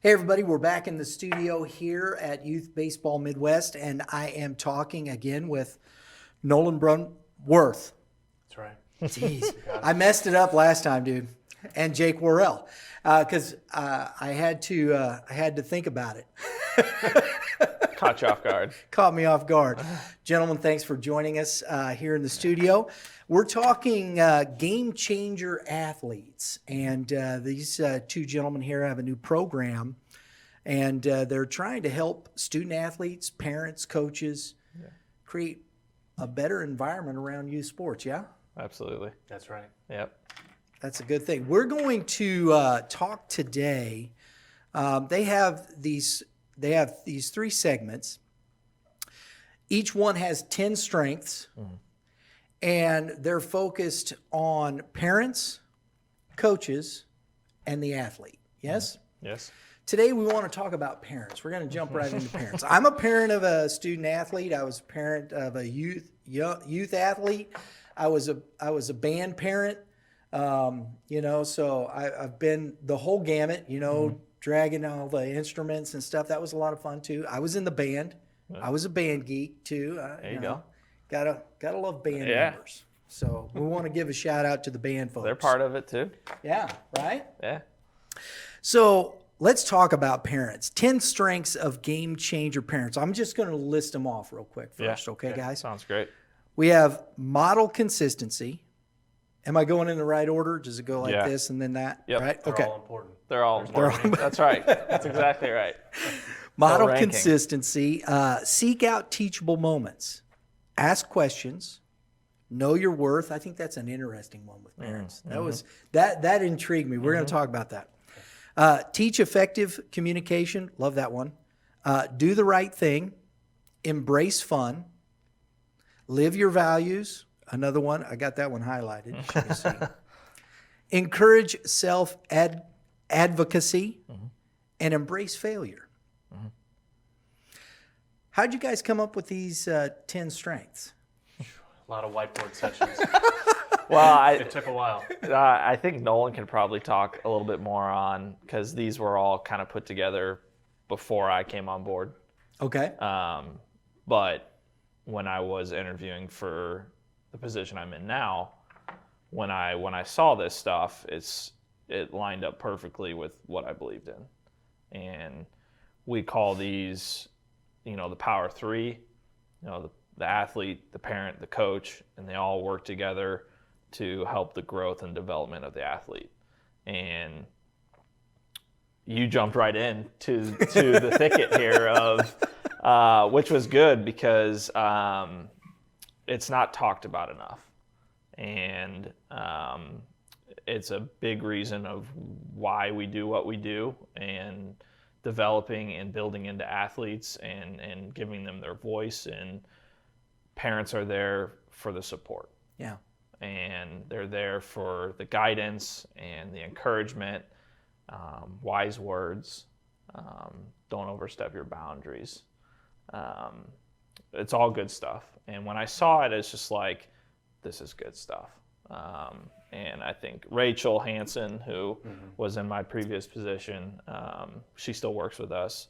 Hey everybody, we're back in the studio here at Youth Baseball Midwest, and I am talking again with Nolan Brunnworth. That's right. Jeez, I messed it up last time, dude. And Jake Worrell, because I had to think about it. Caught you off guard. Caught me off guard. Gentlemen, thanks for joining us here in the studio. We're talking game changer athletes, and these two gentlemen here have a new program, and they're trying to help student athletes, parents, coaches create a better environment around youth sports. Yeah, Absolutely. That's right. Yep. that's a good thing. We're going to talk today. They have these three segments. Each one has 10 strengths, and they're focused on parents, coaches, and the athlete. Yes? Yes. Today we want to talk about parents. We're going to jump right into parents. I'm a parent of a student athlete. I was a parent of a youth athlete. I was a band parent. So I've been the whole gamut. Dragging all the instruments and stuff. That was a lot of fun too. I was in the band. I was a band geek too. There you go. Gotta love band members. So we want to give a shout out to the band folks. They're part of it too. Yeah, right? Yeah. So let's talk about parents. 10 strengths of game changer parents. I'm just going to list them off real quick first, okay, guys? Sounds great. We have model consistency. Am I going in the right order? Does it go like this and then that? Yep. Right? They're Okay. all important. They're all important. That's right. That's exactly right. Model ranking. consistency. Seek out teachable moments. Ask questions. Know your worth. I think that's an interesting one with parents. That intrigued me. We're going to talk about that. Teach effective communication. Love that one. Do the right thing. Embrace fun. Live your values. Another one. I got that one highlighted. You should see. Encourage self-advocacy and embrace failure. How'd you guys come up with these 10 strengths? A lot of whiteboard sessions. Well, It took a while. I think Nolan can probably talk a little bit more on, because these were all kind of put together before I came on board. Okay. But when I was interviewing for the position I'm in now, when I saw this stuff, it lined up perfectly with what I believed in. And we call these, the power three, the athlete, the parent, the coach, and they all work together to help the growth and development of the athlete. And you jumped right in to the thicket here of, which was good because it's not talked about enough. And it's a big reason of why we do what we do, and developing and building into athletes and giving them their voice. And parents are there for the support. Yeah. And they're there for the guidance and the encouragement, wise words, don't overstep your boundaries. It's all good stuff. And when I saw it, it's just like, this is good stuff. And I think Rachel Hansen, who was in my previous position, she still works with us.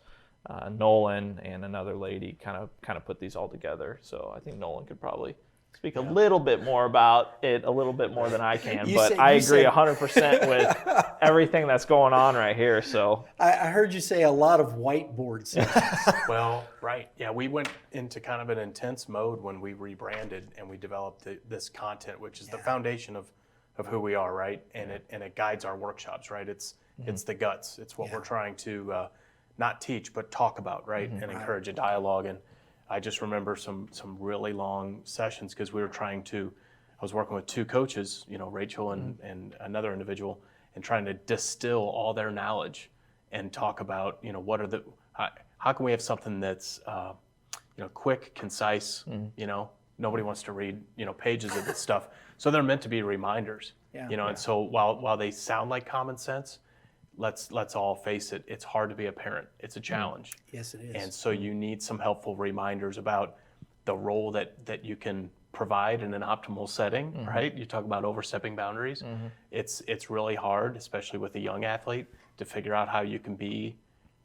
Nolan and another lady kind of put these all together. So I think Nolan could probably speak a little bit more about it, a little bit more than I can. But I agree 100% with everything that's going on right here. So I heard you say a lot of whiteboard sessions. Well, right. Yeah, we went into kind of an intense mode when we rebranded and we developed this content, which is the foundation of who we are, right? And it guides our workshops, right? It's the guts. It's what we're trying to not teach, but talk about, right? And encourage a dialogue. And I just remember some really long sessions because I was working with two coaches, Rachel and another individual, and trying to distill all their knowledge and talk about, how can we have something that's, quick, concise, nobody wants to read, pages of this stuff. So they're meant to be reminders, and so while they sound like common sense, let's all face it, it's hard to be a parent. It's a challenge. Yes, it is. And so you need some helpful reminders about the role that you can provide in an optimal setting, right? You talk about overstepping boundaries. It's really hard, especially with a young athlete, to figure out how you can be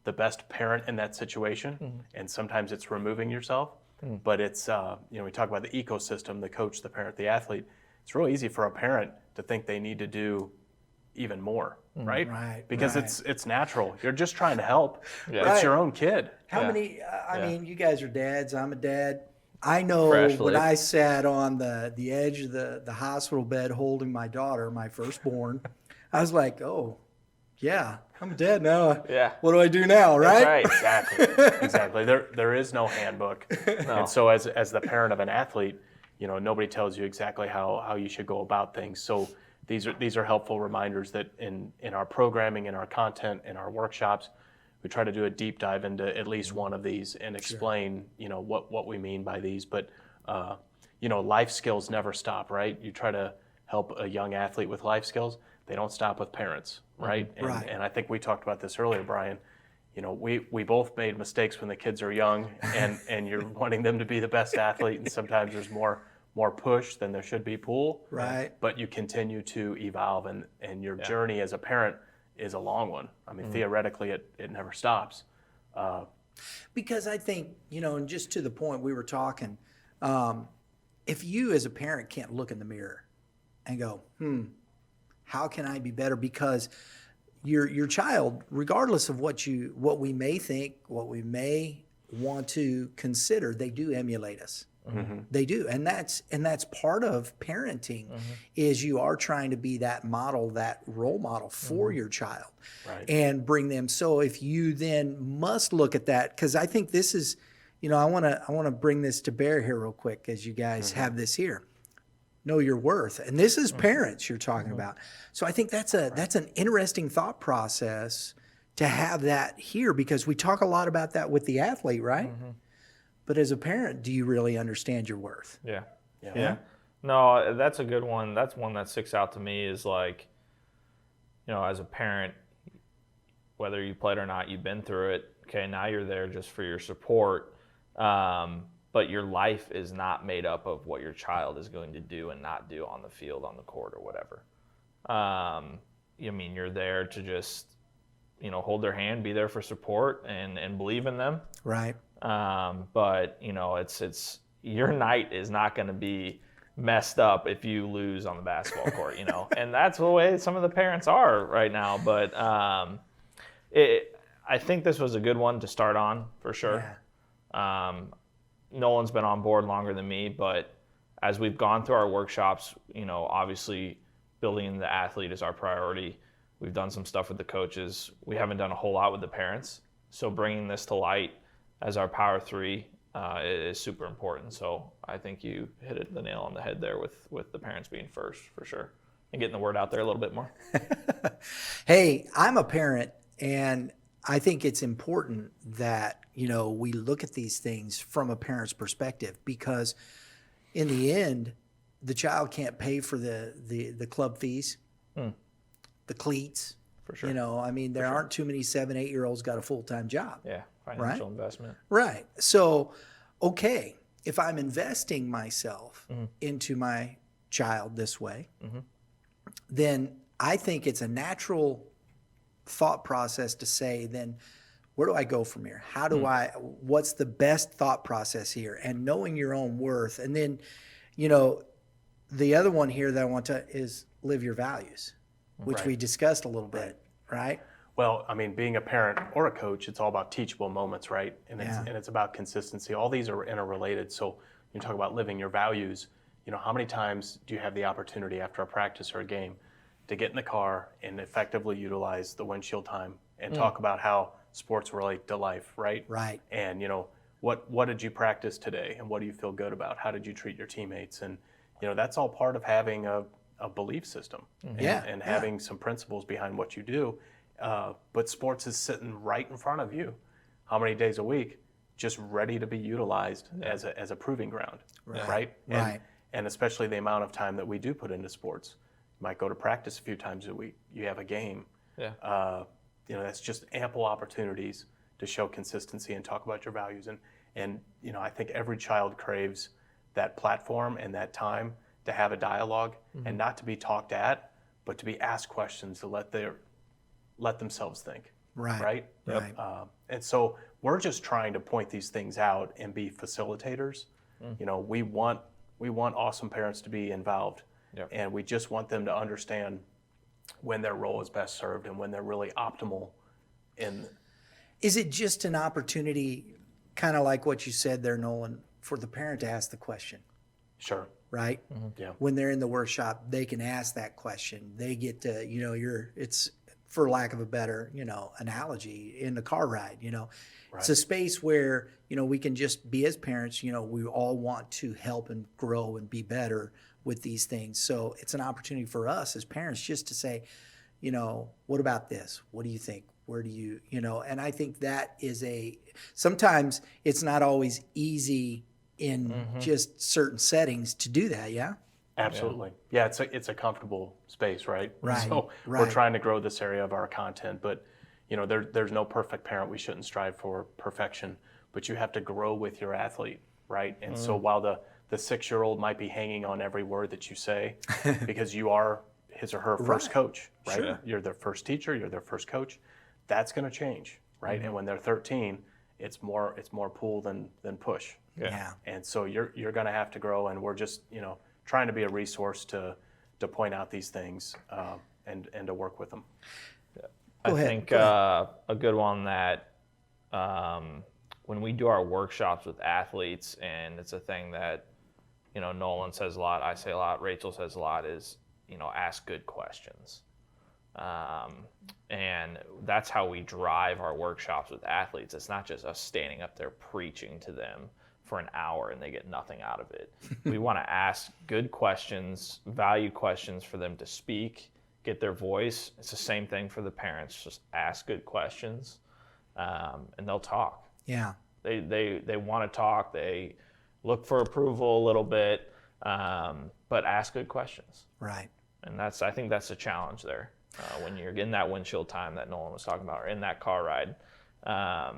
the best parent in that situation, and sometimes it's removing yourself. But it's we talk about the ecosystem, the coach, the parent, the athlete. It's real easy for a parent to think they need to do even more, right? Right, Because right. it's natural. You're just trying to help. Yeah. It's Right. your own kid. How Yeah. many? I Yeah. mean, you guys are dads. I'm a dad. I know Freshly. when I sat on the edge of the hospital bed holding my daughter, my firstborn, I was like, oh, yeah, I'm a dad now. Yeah. What do I do now, right? Right. Exactly. There is no handbook. No. And so as the parent of an athlete, nobody tells you exactly how you should go about things. So these are helpful reminders that in our programming, in our content, in our workshops, we try to do a deep dive into at least one of these and explain, what we mean by these. But life skills never stop, right? You try to help a young athlete with life skills. They don't stop with parents, right? Right. And I think we talked about this earlier, Brian. We both made mistakes when the kids are young, and you're wanting them to be the best athlete, and sometimes there's more push than there should be pull. Right. But you continue to evolve, and your journey as a parent is a long one. I mean, theoretically, it never stops. Because I think, and just to the point we were talking, if you as a parent can't look in the mirror and go, how can I be better? Because your child, regardless of what we may think, what we may want to consider, they do emulate us. They do, and that's part of parenting. Is you are trying to be that model, that role model for your child, Right. and bring them. So if you then must look at that, because I think this is, I want to bring this to bear here real quick, as you guys have this here. Know your worth, and this is parents you're talking about. So I think that's an interesting thought process to have that here, because we talk a lot about that with the athlete, right? But as a parent, do you really understand your worth? Yeah. Yeah. Yeah. No, that's a good one. That's one that sticks out to me is like, as a parent, whether you played or not, you've been through it. Okay, now you're there just for your support. But your life is not made up of what your child is going to do and not do on the field, on the court, or whatever. You're there to just, hold their hand, be there for support, and believe in them. Right. But it's your night is not going to be messed up if you lose on the basketball court, and that's the way some of the parents are right now. But I think this was a good one to start on for sure. Yeah. Nolan's been on board longer than me, but as we've gone through our workshops, obviously building the athlete is our priority. We've done some stuff with the coaches. We haven't done a whole lot with the parents. So bringing this to light as our Power 3 is super important. So I think you hit the nail on the head there with the parents being first for sure, and getting the word out there a little bit more. Hey, I'm a parent, and I think it's important that, we look at these things from a parent's perspective, because in the end, the child can't pay for the club fees, the cleats. For sure. There aren't too many 7, 8-year-olds got a full-time job. Yeah, financial investment. Right. So, okay, if I'm investing myself into my child this way, then I think it's a natural thought process to say, then where do I go from here? How do what's the best thought process here? And knowing your own worth. And then, the other one here that I want to is live your values, which Right. we discussed a little bit, right? Well, being a parent or a coach, it's all about teachable moments, right? And Yeah. it's about consistency. All these are interrelated. So you talk about living your values. How many times do you have the opportunity after a practice or a game to get in the car and effectively utilize the windshield time and talk about how sports relate to life, right? Right. And what did you practice today, and what do you feel good about? How did you treat your teammates? And that's all part of having a belief system and having some principles behind what you do. But sports is sitting right in front of you, how many days a week, just ready to be utilized as a proving ground, right? And especially the amount of time that we do put into sports. You might go to practice a few times a week. You have a game. Yeah. That's just ample opportunities to show consistency and talk about your values. And I think every child craves that platform and that time to have a dialogue and not to be talked at, but to be asked questions to let themselves think. Right. Right. And so we're just trying to point these things out and be facilitators. You know, we want awesome parents to be involved, and we just want them to understand when their role is best served and when they're really optimal in. Is it just an opportunity, kind of like what you said there, Nolan, for the parent to ask the question? Sure. Right? Yeah. When they're in the workshop, they can ask that question. They get to, it's, for lack of a better, analogy, in the car ride, It's a space where, we can just be, as parents, we all want to help and grow and be better with these things. So it's an opportunity for us as parents just to say, what about this? What do you think? Where do you, and I think that is sometimes it's not always easy in just certain settings to do that. Yeah. Absolutely. Yeah, it's a comfortable space, right? Right. So right. we're trying to grow this area of our content, but there's no perfect parent. We shouldn't strive for perfection, but you have to grow with your athlete, right? And so while the 6-year-old might be hanging on every word that you say, because you are his or her first coach, right? Sure. You're their first teacher, you're their first coach. That's going to change, right? And when they're 13, it's more pull than push. Yeah. And so you're going to have to grow, and we're just trying to be a resource to point out these things and to work with them. I think a good one that when we do our workshops with athletes, and it's a thing that Nolan says a lot, I say a lot, Rachel says a lot, is ask good questions. And that's how we drive our workshops with athletes. It's not just us standing up there preaching to them for an hour and they get nothing out of it. We want to ask good questions, value questions for them to speak, get their voice. It's the same thing for the parents. Just ask good questions, and they'll talk. Yeah. They want to talk. They look for approval a little bit, but ask good questions. Right. And I think that's a challenge there. When you're in that windshield time that Nolan was talking about, or in that car ride. I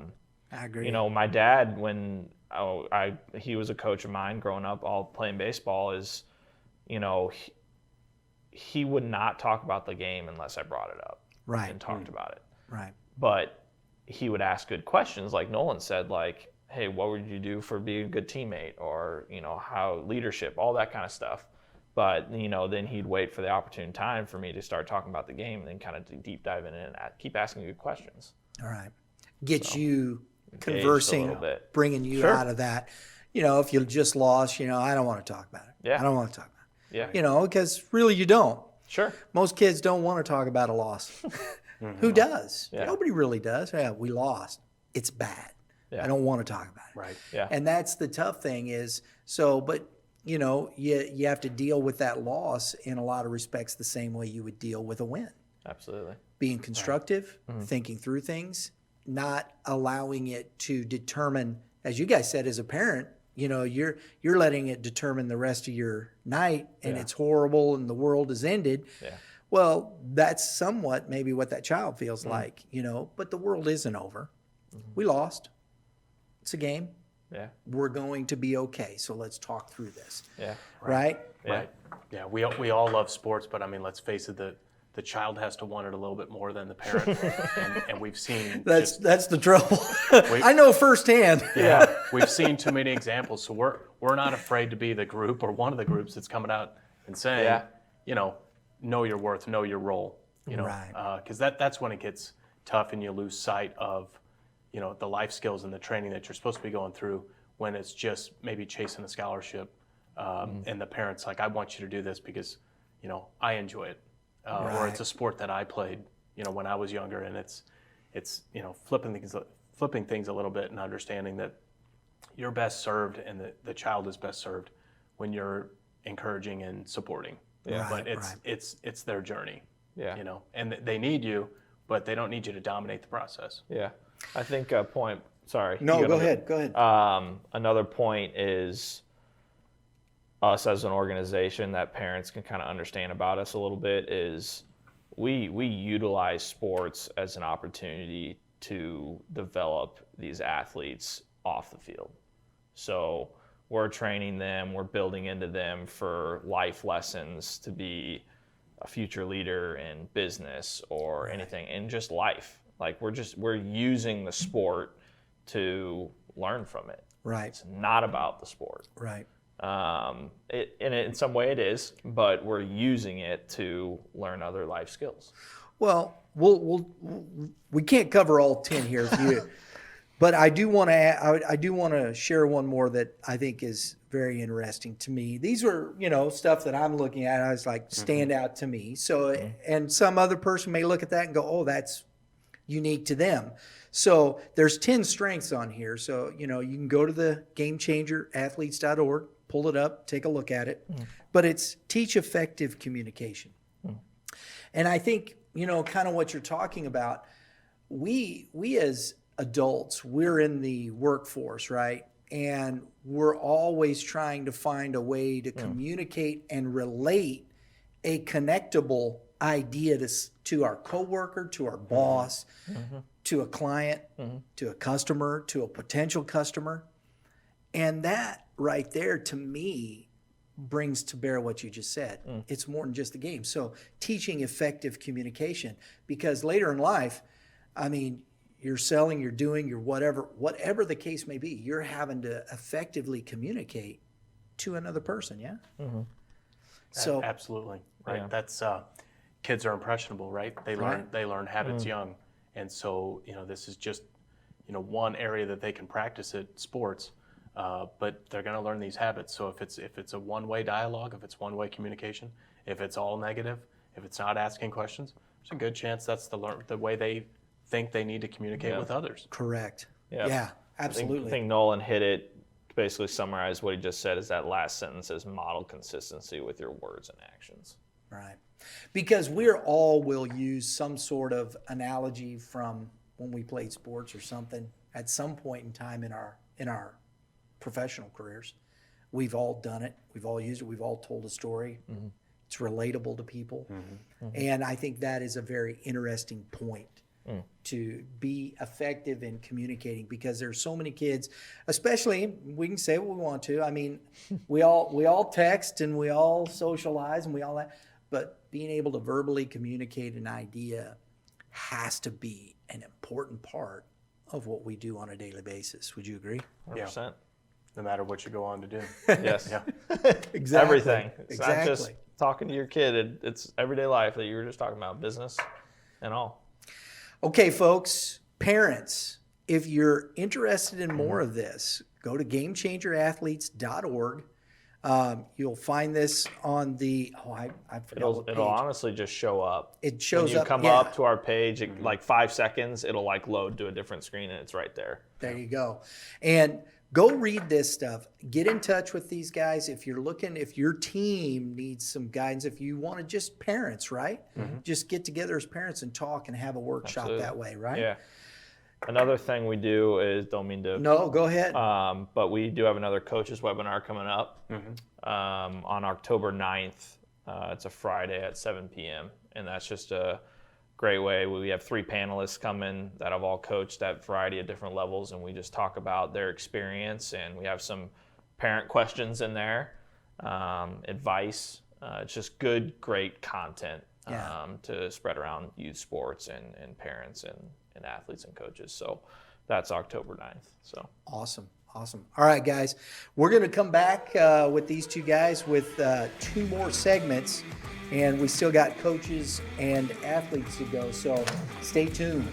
agree. My dad, when he was a coach of mine growing up, all playing baseball, he would not talk about the game unless I brought it up and talked about it. Right. But he would ask good questions, like Nolan said, like, hey, what would you do for being a good teammate, or how leadership, all that kind of stuff. But, then he'd wait for the opportune time for me to start talking about the game and then kind of deep dive in and keep asking good questions. All right. Get you conversing, bringing you out of that. If you just lost, I don't want to talk about it. Yeah. I don't want to talk about it. Yeah. Because really you don't. Sure. Most kids don't want to talk about a loss. Who does? Yeah. Nobody really does. Yeah, we lost. It's bad. Yeah. I don't want to talk about it. Right. Yeah. And that's the tough thing is, but you have to deal with that loss in a lot of respects the same way you would deal with a win. Absolutely. Being constructive, thinking through things, not allowing it to determine, as you guys said, as a parent, you're letting it determine the rest of your night, and it's horrible and the world has ended. Yeah. Well, that's somewhat maybe what that child feels like, but the world isn't over. We lost. It's a game. Yeah. We're going to be okay. So let's talk through this. Yeah. Right? Right. Yeah. We all love sports, but I mean, let's face it, the child has to want it a little bit more than the parent, and we've seen that's the trouble. I know firsthand. Yeah, we've seen too many examples, so we're not afraid to be the group or one of the groups that's coming out and saying, know your worth, know your role, because that's when it gets tough and you lose sight of the life skills and the training that you're supposed to be going through when it's just maybe chasing a scholarship, and the parent's like, I want you to do this because I enjoy it. Or it's a sport that I played, when I was younger, and it's flipping things a little bit and understanding that you're best served and the child is best served when you're encouraging and supporting. Yeah. But it's their journey. Yeah. And they need you, but they don't need you to dominate the process. Yeah. I think a point. Sorry. No, go ahead. Go ahead. Another point is us as an organization that parents can kind of understand about us a little bit is we utilize sports as an opportunity to develop these athletes off the field. So we're training them, we're building into them for life lessons to be a future leader in business or anything in just life. Like we're using the sport to learn from it. Right. It's not about the sport. Right. In some way it is, but we're using it to learn other life skills. Well, we can't cover all 10 here, but I do want to share one more that I think is very interesting to me. These are, stuff that I'm looking at. I was like, stand out to me. So, and some other person may look at that and go, oh, that's unique to them. So there's 10 strengths on here. So, you can go to the GameChangerAthletes.org, pull it up, take a look at it. But it's teach effective communication. And I think, kind of what you're talking about, we as adults, we're in the workforce, right? And we're always trying to find a way to communicate and relate a connectable idea to our coworker, to our boss, to a client, to a customer, to a potential customer. And that right there, to me, brings to bear what you just said. It's more than just the game. So teaching effective communication, because later in life, I mean, you're selling, you're doing, you're whatever the case may be, you're having to effectively communicate to another person. Yeah. So absolutely right. Yeah. That's kids are impressionable, right? They learn habits young, and so this is just one area that they can practice at sports. But they're going to learn these habits. So if it's a one-way dialogue, if it's one-way communication, if it's all negative, if it's not asking questions, there's a good chance that's the way they think they need to communicate with others. correct. Yeah. Yeah, absolutely. I think Nolan hit it, basically summarized what he just said is that last sentence is model consistency with your words and actions. Right. Because will use some sort of analogy from when we played sports or something at some point in time in our professional careers. We've all done it. We've all used it. We've all told a story. It's relatable to people. And I think that is a very interesting point to be effective in communicating, because there's so many kids, especially, we can say what we want to. I mean, we all text and we all socialize and we all that, but being able to verbally communicate an idea has to be an important part of what we do on a daily basis. Would you agree? 100%. No matter what you go on to do. Yes. Yeah. Exactly. Everything. It's not Exactly. just talking to your kid. It's everyday life that you were just talking about, business and all. Okay, folks, parents, if you're interested in more of this, go to GameChangerAthletes.org. You'll find this on the I forgot what page. It'll honestly just show up. It shows when you up. come yeah. up to our page, like 5 seconds, it'll like load to a different screen and it's right there. There you go. And go read this stuff. Get in touch with these guys if your team needs some guidance, if you want to just parents, right? Just get together as parents and talk and have a workshop that way, right? Yeah. Another thing we do is, don't mean to. No, go ahead. But we do have another coaches webinar coming up on October 9th. It's a Friday at 7 p.m. And that's just a great way. We have 3 panelists coming that have all coached at variety of different levels, and we just talk about their experience, and we have some parent questions in there, advice. It's just good, great content to spread around youth sports and parents and athletes and coaches. So that's October 9th. So Awesome. All right, guys. We're going to come back with these 2 guys with 2 more segments, and we still got coaches and athletes to go. So stay tuned.